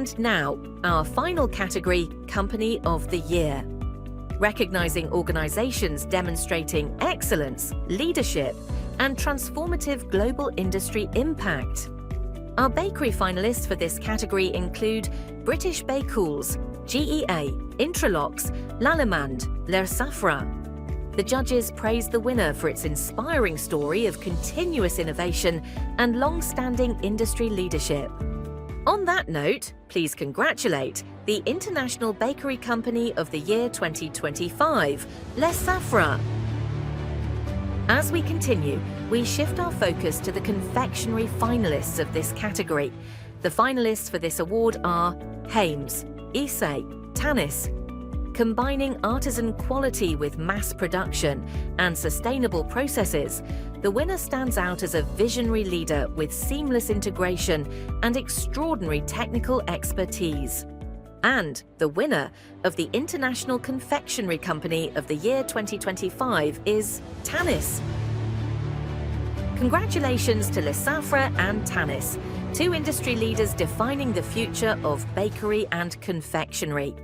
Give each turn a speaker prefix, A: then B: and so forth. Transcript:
A: And now, our final category, Company of the Year. Recognizing organizations demonstrating excellence, leadership, and transformative global industry impact. Our bakery finalists for this category include British Bakewells, GEA, Intralocks, Lallemand, Le Safra. The judges praised the winner for its inspiring story of continuous innovation and long-standing industry leadership. On that note, please congratulate the International Bakery Company of the Year 2025, Le Safra. As we continue, we shift our focus to the confectionery finalists of this category. The finalists for this award are Hames, Issei, Tannis. Combining artisan quality with mass production and sustainable processes, the winner stands out as a visionary leader with seamless integration and extraordinary technical expertise. And the winner of the International Confectionery Company of the Year 2025 is Tannis. Congratulations to Le Safra and Tannis, two industry leaders defining the future of bakery and confectionery.